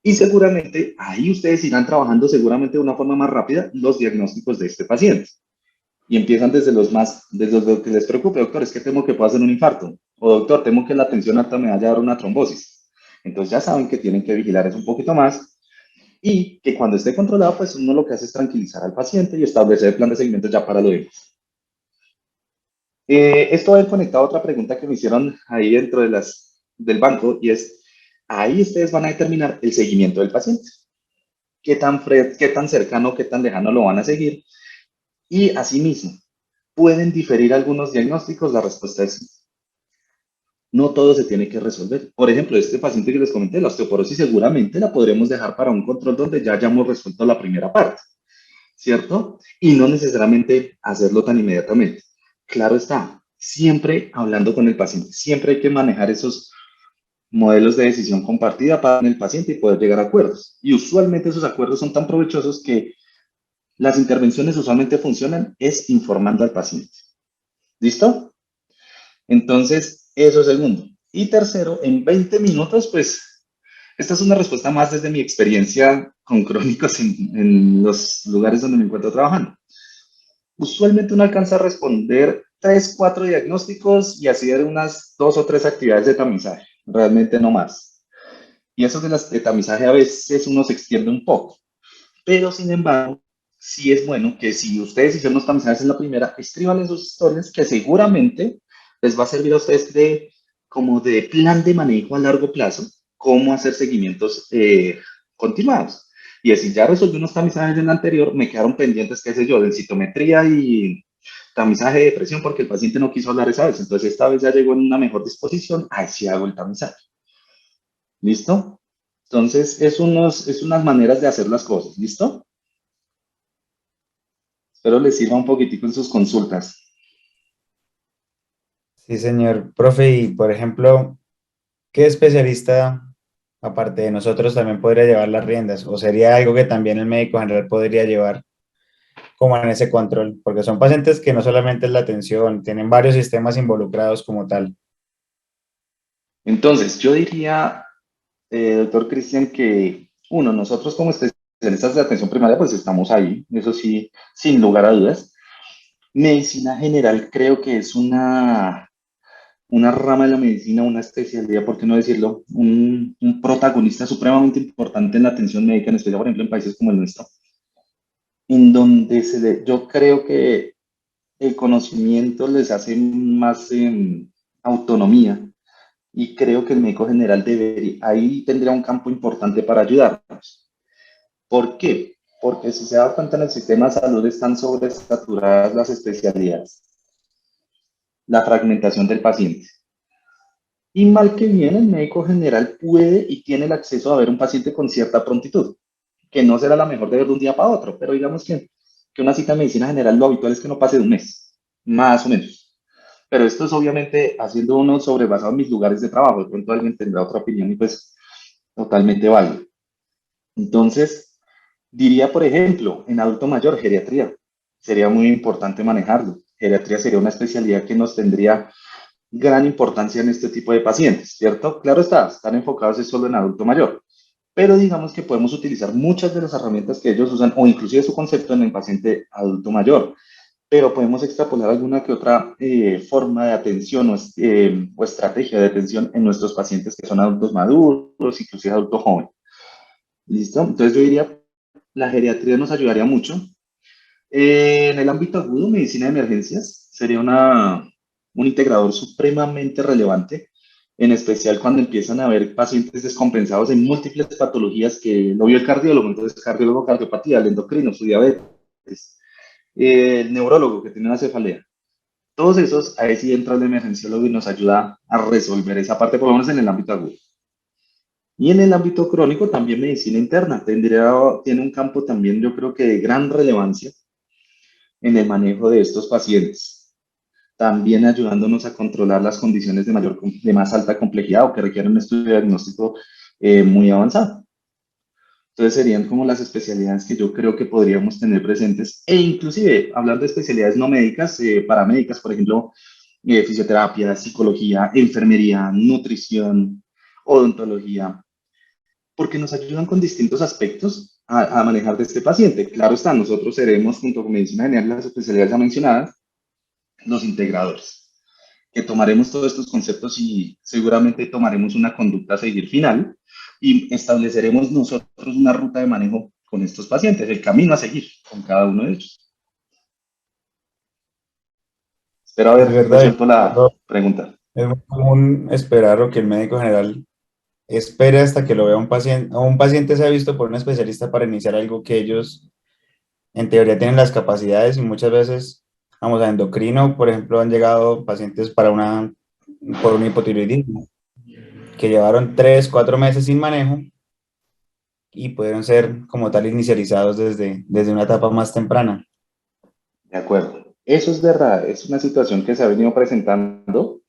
Y seguramente ahí ustedes irán trabajando seguramente de una forma más rápida los diagnósticos de este paciente. Y empiezan desde desde lo que les preocupe, doctor, es que temo que pueda hacer un infarto. O doctor, temo que la tensión alta me vaya a dar una trombosis. Entonces ya saben que tienen que vigilar eso un poquito más y que cuando esté controlado, pues uno lo que hace es tranquilizar al paciente y establecer el plan de seguimiento ya para lo demás. Esto va conectado a otra pregunta que me hicieron ahí dentro del banco y es, ahí ustedes van a determinar el seguimiento del paciente. Qué tan cercano, qué tan lejano lo van a seguir. Y asimismo, ¿pueden diferir algunos diagnósticos? La respuesta es sí. No todo se tiene que resolver. Por ejemplo, este paciente que les comenté, la osteoporosis, seguramente la podremos dejar para un control donde ya hayamos resuelto la primera parte, ¿cierto? Y no necesariamente hacerlo tan inmediatamente. Claro está, siempre hablando con el paciente, siempre hay que manejar esos modelos de decisión compartida para el paciente y poder llegar a acuerdos. Y usualmente esos acuerdos son tan provechosos que las intervenciones usualmente funcionan es informando al paciente. ¿Listo? Entonces, eso es segundo. Y tercero, en 20 minutos, pues, esta es una respuesta más desde mi experiencia con crónicos en los lugares donde me encuentro trabajando. Usualmente uno alcanza a responder 3, 4 diagnósticos y hacer unas 2 o 3 actividades de tamizaje, realmente no más. Y eso de tamizaje a veces uno se extiende un poco, pero sin embargo, sí es bueno que si ustedes hicieron los tamizajes en la primera, escriban en sus historias que seguramente les va a servir a ustedes como de plan de manejo a largo plazo, cómo hacer seguimientos continuados. Y si ya resolví unos tamizajes en el anterior, me quedaron pendientes, qué sé yo, densitometría y tamizaje de presión porque el paciente no quiso hablar esa vez. Entonces, esta vez ya llegó en una mejor disposición, ahí sí hago el tamizaje. ¿Listo? Entonces, es unas maneras de hacer las cosas. ¿Listo? Espero les sirva un poquitico en sus consultas. Sí, señor. Profe, y por ejemplo, ¿qué especialista, aparte de nosotros, también podría llevar las riendas? ¿O sería algo que también el médico general podría llevar como en ese control? Porque son pacientes que no solamente es la atención, tienen varios sistemas involucrados como tal. Entonces, yo diría, doctor Cristian, que uno, nosotros como especialistas de atención primaria, pues estamos ahí, eso sí, sin lugar a dudas. Medicina general creo que es una rama de la medicina, una especialidad, por qué no decirlo, un protagonista supremamente importante en la atención médica, en especial, por ejemplo, en países como el nuestro, en donde yo creo que el conocimiento les hace más autonomía y creo que el médico general ahí tendría un campo importante para ayudarnos. ¿Por qué? Porque si se da cuenta en el sistema de salud están sobresaturadas las especialidades, la fragmentación del paciente. Y mal que bien, el médico general puede y tiene el acceso a ver un paciente con cierta prontitud, que no será la mejor de ver de un día para otro, pero digamos que una cita de medicina general lo habitual es que no pase de un mes, más o menos. Pero esto es obviamente haciendo uno sobrebasado en mis lugares de trabajo. De pronto alguien tendrá otra opinión y pues totalmente válido. Entonces, diría, por ejemplo, en adulto mayor, geriatría. Sería muy importante manejarlo. Geriatría sería una especialidad que nos tendría gran importancia en este tipo de pacientes, ¿cierto? Claro está, están enfocados es solo en adulto mayor, pero digamos que podemos utilizar muchas de las herramientas que ellos usan o inclusive su concepto en el paciente adulto mayor, pero podemos extrapolar alguna que otra forma de atención o estrategia de atención en nuestros pacientes que son adultos maduros, inclusive adultos jóvenes. ¿Listo? Entonces yo diría, la geriatría nos ayudaría mucho. En el ámbito agudo, medicina de emergencias sería un integrador supremamente relevante, en especial cuando empiezan a haber pacientes descompensados en múltiples patologías que lo vio el cardiólogo, entonces cardiólogo, cardiopatía, el endocrino, su diabetes, el neurólogo que tiene una cefalea. Todos esos, ahí sí entra el emergenciólogo y nos ayuda a resolver esa parte, por lo menos en el ámbito agudo. Y en el ámbito crónico, también medicina interna tiene un campo también, yo creo que de gran relevancia en el manejo de estos pacientes, también ayudándonos a controlar las condiciones de más alta complejidad o que requieren un estudio diagnóstico muy avanzado. Entonces serían como las especialidades que yo creo que podríamos tener presentes e inclusive hablando de especialidades no médicas, paramédicas, por ejemplo, fisioterapia, psicología, enfermería, nutrición, odontología, porque nos ayudan con distintos aspectos a manejar de este paciente. Claro está, nosotros seremos, junto con medicina general, las especialidades ya mencionadas, los integradores, que tomaremos todos estos conceptos y seguramente tomaremos una conducta a seguir final y estableceremos nosotros una ruta de manejo con estos pacientes, el camino a seguir con cada uno de ellos. Espero Es haber verdad, resuelto la pregunta. es muy común esperar o que el médico general espere hasta que lo vea un paciente, o un paciente sea visto por un especialista para iniciar algo que ellos en teoría tienen las capacidades y muchas veces, vamos a endocrino, por ejemplo, han llegado pacientes por un hipotiroidismo que llevaron 3, 4 meses sin manejo y pudieron ser como tal inicializados desde una etapa más temprana. De acuerdo. Eso es verdad, es una situación que se ha venido presentando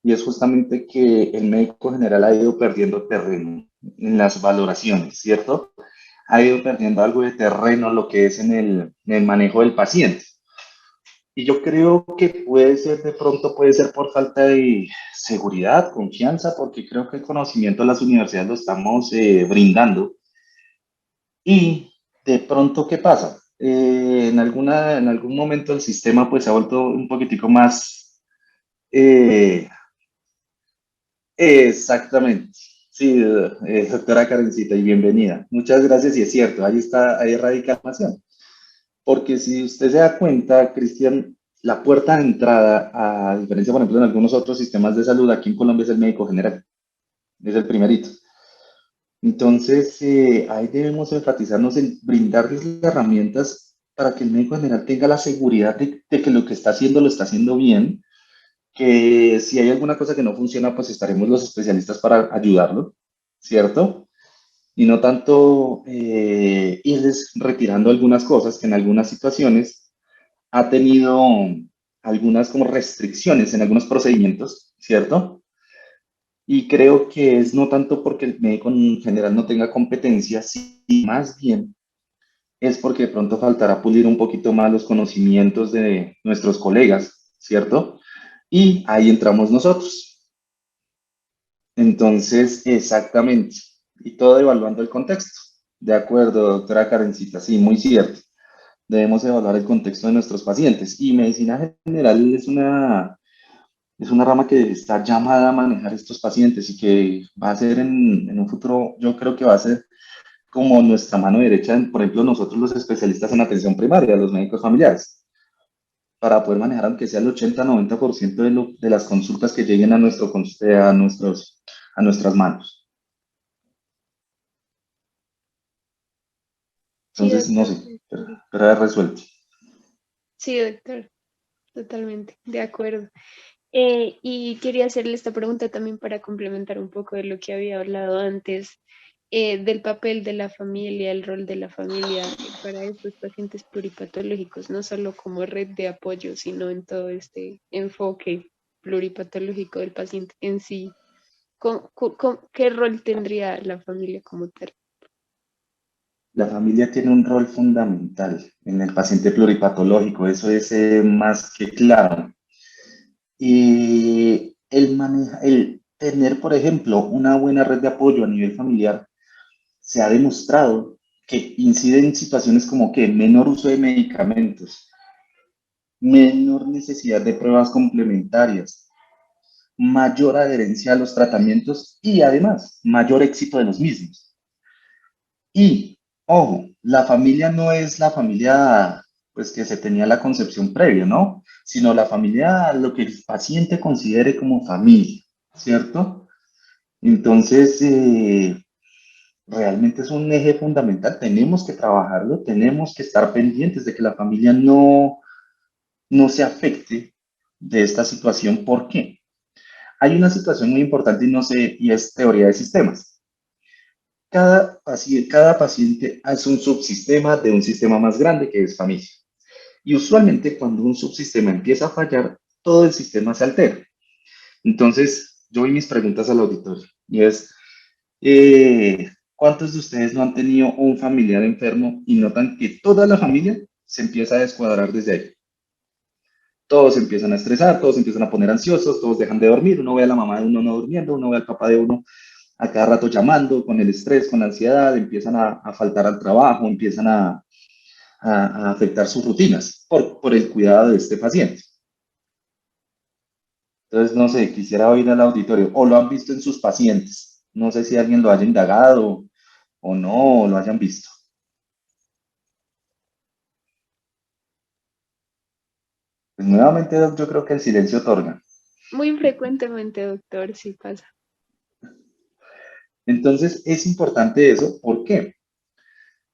y es justamente que el médico general ha ido perdiendo terreno en las valoraciones, ¿cierto? Ha ido perdiendo algo de terreno lo que es en el manejo del paciente. Y yo creo que puede ser, de pronto puede ser por falta de seguridad, confianza, porque creo que el conocimiento de las universidades lo estamos brindando. Y de pronto, ¿qué pasa? En algún momento el sistema pues se ha vuelto un poquitico más eh, exactamente. Sí, doctora Karencita, y bienvenida. Muchas gracias y es cierto, ahí está, ahí radica la información. Porque si usted se da cuenta, Cristian, la puerta de entrada, a diferencia, por ejemplo, en algunos otros sistemas de salud, aquí en Colombia es el médico general, es el primerito. Entonces, ahí debemos enfatizarnos en brindarles las herramientas para que el médico general tenga la seguridad de que lo que está haciendo lo está haciendo bien, que si hay alguna cosa que no funciona, pues estaremos los especialistas para ayudarlo, ¿cierto? Y no tanto irles retirando algunas cosas que en algunas situaciones ha tenido algunas como restricciones en algunos procedimientos, ¿cierto? Y creo que es no tanto porque el médico en general no tenga competencia, sino más bien es porque de pronto faltará pulir un poquito más los conocimientos de nuestros colegas, ¿cierto? Y ahí entramos nosotros. Entonces, exactamente. Y todo evaluando el contexto. De acuerdo, doctora Karencita, sí, muy cierto. Debemos evaluar el contexto de nuestros pacientes. Y medicina general es una rama que está llamada a manejar estos pacientes y que va a ser en un futuro, yo creo que va a ser como nuestra mano derecha, por ejemplo, nosotros los especialistas en atención primaria, los médicos familiares, para poder manejar aunque sea el 80-90% de las consultas que lleguen a nuestras manos. Sí, Entonces, no doctor. sé, pero haber resuelto. Sí, doctor, totalmente, de acuerdo. Y quería hacerle esta pregunta también para complementar un poco de lo que había hablado antes. del papel de la familia, el rol de la familia para estos pacientes pluripatológicos, no solo como red de apoyo, sino en todo este enfoque pluripatológico del paciente en sí. ¿Qué rol tendría la familia como tal? La familia tiene un rol fundamental en el paciente pluripatológico, eso es más que claro. Y el tener, por ejemplo, una buena red de apoyo a nivel familiar se ha demostrado que incide en situaciones como que menor uso de medicamentos, menor necesidad de pruebas complementarias, mayor adherencia a los tratamientos y además mayor éxito de los mismos. Y, ojo, la familia no es la familia pues que se tenía la concepción previa, ¿no? Sino la familia, lo que el paciente considere como familia, ¿cierto? Entonces, realmente es un eje fundamental, tenemos que trabajarlo, tenemos que estar pendientes de que la familia no se afecte de esta situación. ¿Por qué? Hay una situación muy importante y no sé, y es teoría de sistemas. Cada paciente es un subsistema de un sistema más grande que es familia. Y usualmente cuando un subsistema empieza a fallar, todo el sistema se altera. Entonces, yo vi mis preguntas al auditorio y es, ¿cuántos de ustedes no han tenido un familiar enfermo y notan que toda la familia se empieza a descuadrar desde ahí? Todos se empiezan a estresar, todos se empiezan a poner ansiosos, todos dejan de dormir, uno ve a la mamá de uno no durmiendo, uno ve al papá de uno a cada rato llamando, con el estrés, con la ansiedad, empiezan a faltar al trabajo, empiezan a afectar sus rutinas por el cuidado de este paciente. Entonces, no sé, quisiera oír al auditorio, o lo han visto en sus pacientes. No sé si alguien lo haya indagado o no, o lo hayan visto. Pues nuevamente, Doc, yo creo que el silencio otorga. Muy frecuentemente, doctor, sí pasa. Entonces, es importante eso. ¿Por qué?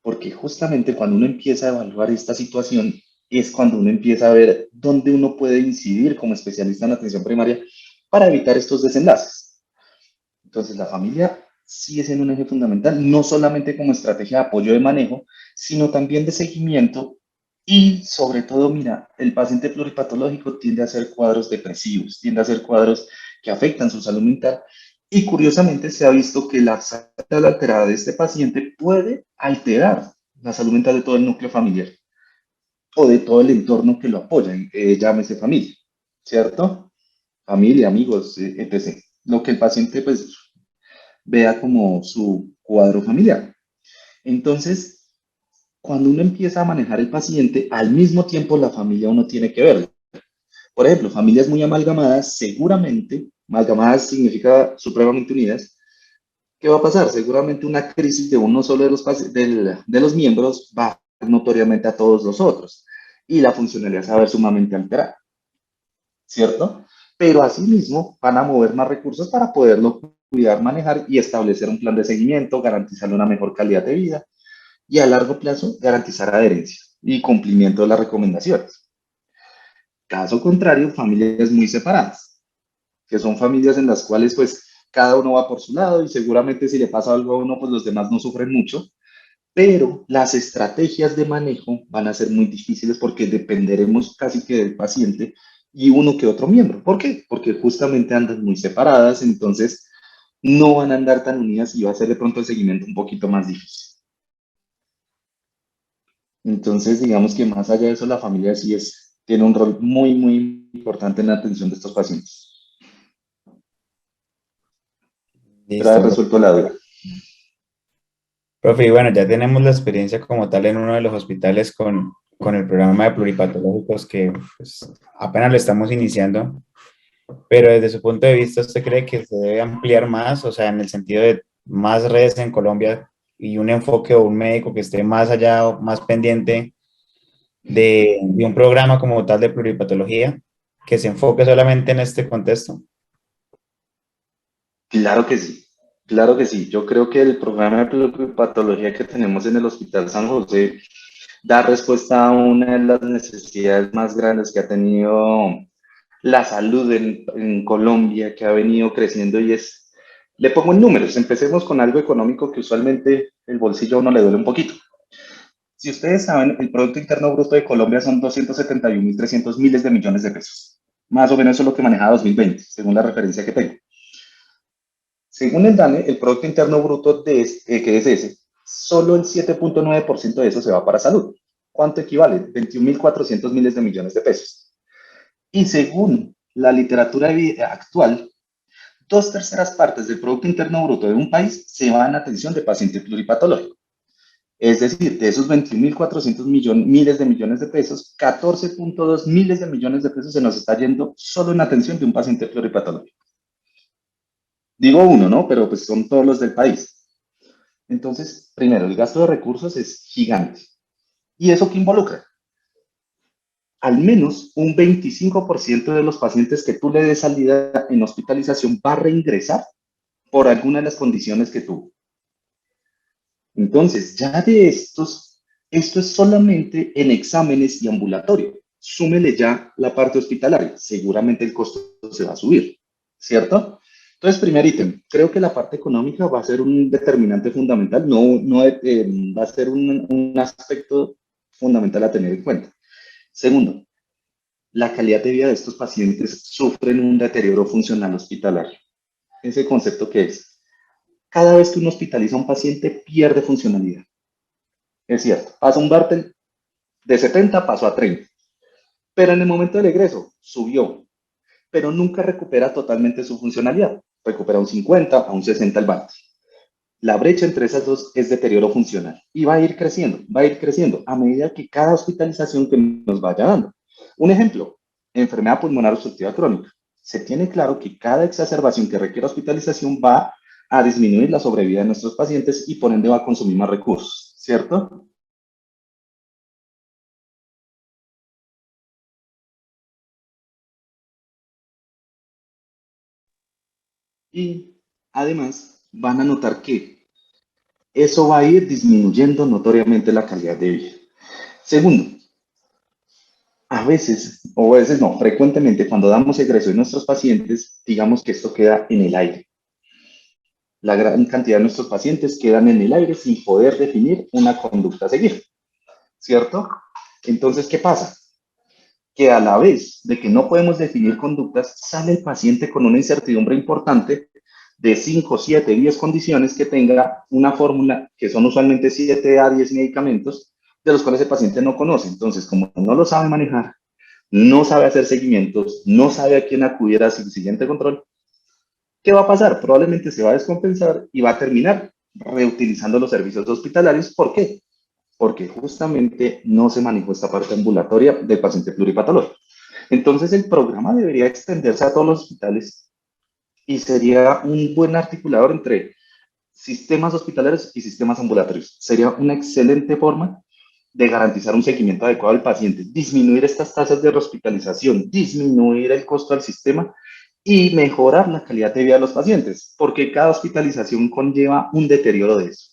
Porque justamente cuando uno empieza a evaluar esta situación, es cuando uno empieza a ver dónde uno puede incidir como especialista en atención primaria para evitar estos desenlaces. Entonces, la familia sigue siendo un eje fundamental, no solamente como estrategia de apoyo de manejo, sino también de seguimiento y sobre todo, mira, el paciente pluripatológico tiende a hacer cuadros depresivos, tiende a hacer cuadros que afectan su salud mental y curiosamente se ha visto que la salud mental alterada de este paciente puede alterar la salud mental de todo el núcleo familiar o de todo el entorno que lo apoya, llámese familia, ¿cierto? Familia, amigos, etc. Lo que el paciente pues vea como su cuadro familiar. Entonces, cuando uno empieza a manejar el paciente, al mismo tiempo la familia uno tiene que verlo. Por ejemplo, familias muy amalgamadas, seguramente, amalgamadas significa supremamente unidas, ¿qué va a pasar? Seguramente una crisis de uno solo de los miembros va a afectar notoriamente a todos los otros y la funcionalidad se va a ver sumamente alterada, ¿cierto? Pero asimismo van a mover más recursos para poderlo cuidar, manejar y establecer un plan de seguimiento, garantizarle una mejor calidad de vida y a largo plazo garantizar adherencia y cumplimiento de las recomendaciones. Caso contrario, familias muy separadas, que son familias en las cuales pues cada uno va por su lado y seguramente si le pasa algo a uno, pues los demás no sufren mucho, pero las estrategias de manejo van a ser muy difíciles porque dependeremos casi que del paciente y uno que otro miembro. ¿Por qué? Porque justamente andan muy separadas, entonces no van a andar tan unidas y va a ser de pronto el seguimiento un poquito más difícil. Entonces, digamos que más allá de eso, la familia sí tiene un rol muy, muy importante en la atención de estos pacientes. Espero Listo, haber resuelto la duda. profe, y bueno, ya tenemos la experiencia como tal en uno de los hospitales con el programa de pluripatológicos que pues, apenas lo estamos iniciando, pero desde su punto de vista, ¿usted cree que se debe ampliar más, o sea, en el sentido de más redes en Colombia y un enfoque o un médico que esté más allá o más pendiente de un programa como tal de pluripatología que se enfoque solamente en este contexto? Claro que sí, claro que sí. Yo creo que el programa de patología que tenemos en el Hospital San José da respuesta a una de las necesidades más grandes que ha tenido la salud en Colombia, que ha venido creciendo Le pongo en números, empecemos con algo económico que usualmente el bolsillo a uno le duele un poquito. Si ustedes saben, el Producto Interno Bruto de Colombia son 271.300 millones de millones de pesos. Más o menos eso es lo que maneja 2020, según la referencia que tengo. Según el DANE, el Producto Interno Bruto que es ese, solo el 7.9% de eso se va para salud. ¿Cuánto equivale? 21.400 miles de millones de pesos. Y según la literatura actual, 2/3 del Producto Interno Bruto de un país se va en atención de paciente pluripatológico. Es decir, de esos 21.400 miles de millones de pesos, 14.2 miles de millones de pesos se nos está yendo solo en atención de un paciente pluripatológico. Digo uno, ¿no? Pero pues son todos los del país. Entonces, primero, el gasto de recursos es gigante. ¿Y eso qué involucra? Al menos un 25% de los pacientes que tú le des salida en hospitalización va a reingresar por alguna de las condiciones que tuvo. Entonces, ya de esto es solamente en exámenes y ambulatorio. Súmele ya la parte hospitalaria. Seguramente el costo se va a subir, ¿cierto? Entonces, primer ítem, creo que la parte económica va a ser un determinante fundamental, va a ser un aspecto fundamental a tener en cuenta. Segundo, la calidad de vida de estos pacientes sufren un deterioro funcional hospitalario. Ese concepto que es, cada vez que uno hospitaliza a un paciente pierde funcionalidad. Es cierto, pasa un Bartel de 70, pasó a 30, pero en el momento del egreso subió, pero nunca recupera totalmente su funcionalidad. Recupera un 50, a un 60 el Bartel. La brecha entre esas dos es deterioro funcional y va a ir creciendo a medida que cada hospitalización que nos vaya dando. Un ejemplo, enfermedad pulmonar obstructiva crónica. Se tiene claro que cada exacerbación que requiera hospitalización va a disminuir la sobrevida de nuestros pacientes y por ende va a consumir más recursos, ¿cierto? Y además van a notar que eso va a ir disminuyendo notoriamente la calidad de vida. Segundo, a veces no, frecuentemente cuando damos egreso de nuestros pacientes, digamos que esto queda en el aire. La gran cantidad de nuestros pacientes quedan en el aire sin poder definir una conducta a seguir, ¿cierto? Entonces, ¿qué pasa? Que a la vez de que no podemos definir conductas, sale el paciente con una incertidumbre importante de 5, 7, 10 condiciones que tenga una fórmula, que son usualmente 7 a 10 medicamentos, de los cuales el paciente no conoce. Entonces, como no lo sabe manejar, no sabe hacer seguimientos, no sabe a quién acudir a su siguiente control, ¿qué va a pasar? Probablemente se va a descompensar y va a terminar reutilizando los servicios hospitalarios. ¿Por qué? Porque justamente no se manejó esta parte ambulatoria del paciente pluripatológico. Entonces el programa debería extenderse a todos los hospitales y sería un buen articulador entre sistemas hospitalarios y sistemas ambulatorios. Sería una excelente forma de garantizar un seguimiento adecuado al paciente, disminuir estas tasas de hospitalización, disminuir el costo al sistema y mejorar la calidad de vida de los pacientes, porque cada hospitalización conlleva un deterioro de eso.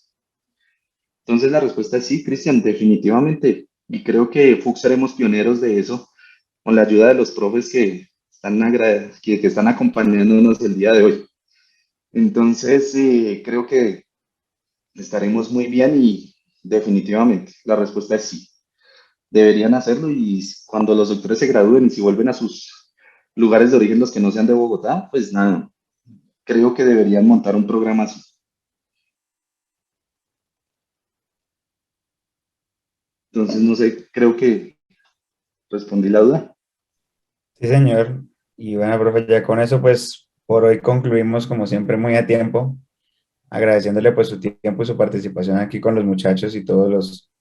Entonces la respuesta es sí, Cristian, definitivamente. Y creo que FUC seremos pioneros de eso con la ayuda de los profes que están acompañándonos el día de hoy. Entonces creo que estaremos muy bien y definitivamente la respuesta es sí. Deberían hacerlo y cuando los doctores se gradúen y si vuelven a sus lugares de origen, los que no sean de Bogotá, pues nada, creo que deberían montar un programa así. Entonces, no sé, creo que respondí la duda. Sí, señor. Y bueno, profe, ya con eso, pues, por hoy concluimos, como siempre, muy a tiempo, agradeciéndole, pues, su tiempo y su participación aquí con los muchachos y todos los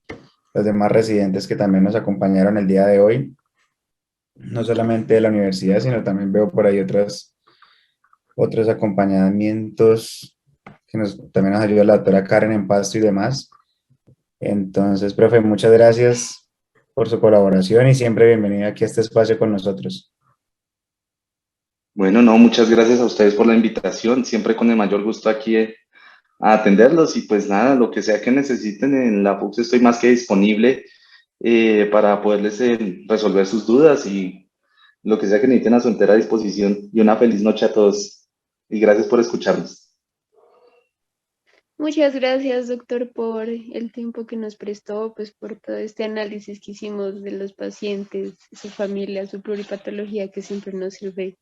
demás residentes que también nos acompañaron el día de hoy, no solamente de la universidad, sino también veo por ahí otros acompañamientos también nos ayuda la doctora Karen en Pasto y demás. Entonces, profe, muchas gracias por su colaboración y siempre bienvenida aquí a este espacio con nosotros. Bueno, no, muchas gracias a ustedes por la invitación, siempre con el mayor gusto aquí a atenderlos y pues nada, lo que sea que necesiten en la FUCS estoy más que disponible para poderles resolver sus dudas y lo que sea que necesiten a su entera disposición y una feliz noche a todos y gracias por escucharnos. Muchas gracias, doctor, por el tiempo que nos prestó, pues por todo este análisis que hicimos de los pacientes, su familia, su pluripatología, que siempre nos sirve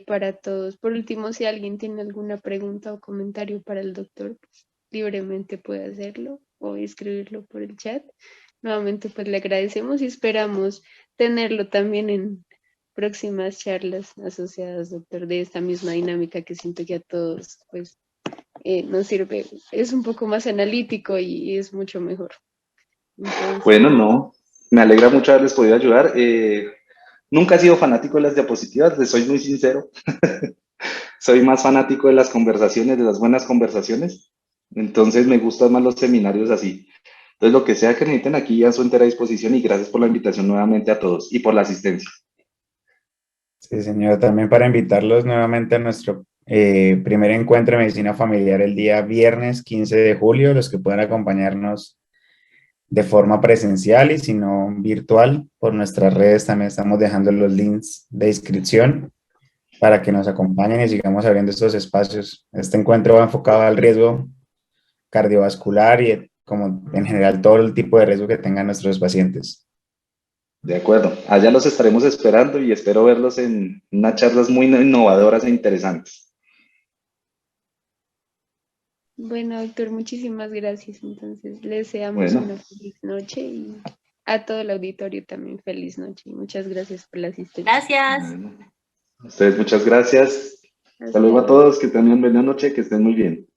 para todos. Por último, si alguien tiene alguna pregunta o comentario para el doctor, pues libremente puede hacerlo o escribirlo por el chat. Nuevamente, pues le agradecemos y esperamos tenerlo también en próximas charlas asociadas, doctor, de esta misma dinámica que siento que a todos, pues, nos sirve. Es un poco más analítico y es mucho mejor. Entonces, Bueno, no, me alegra mucho haberles podido ayudar. Nunca he sido fanático de las diapositivas, les soy muy sincero. Soy más fanático de las conversaciones, de las buenas conversaciones. Entonces me gustan más los seminarios así. Entonces, lo que sea que necesiten aquí a su entera disposición y gracias por la invitación nuevamente a todos y por la asistencia. Sí, señor, también para invitarlos nuevamente a nuestro primer encuentro de medicina familiar el día viernes 15 de julio, los que puedan acompañarnos de forma presencial y si no virtual, por nuestras redes también estamos dejando los links de inscripción para que nos acompañen y sigamos abriendo estos espacios. Este encuentro va enfocado al riesgo cardiovascular y como en general todo el tipo de riesgo que tengan nuestros pacientes. De acuerdo, allá los estaremos esperando y espero verlos en unas charlas muy innovadoras e interesantes. bueno, doctor, muchísimas gracias. Entonces, le deseamos Bueno, una feliz noche y a todo el auditorio también feliz noche. Muchas gracias por la asistencia. Gracias. bueno, a ustedes muchas gracias. Hasta Hasta luego a luego. todos, que tengan buena noche, que estén muy bien.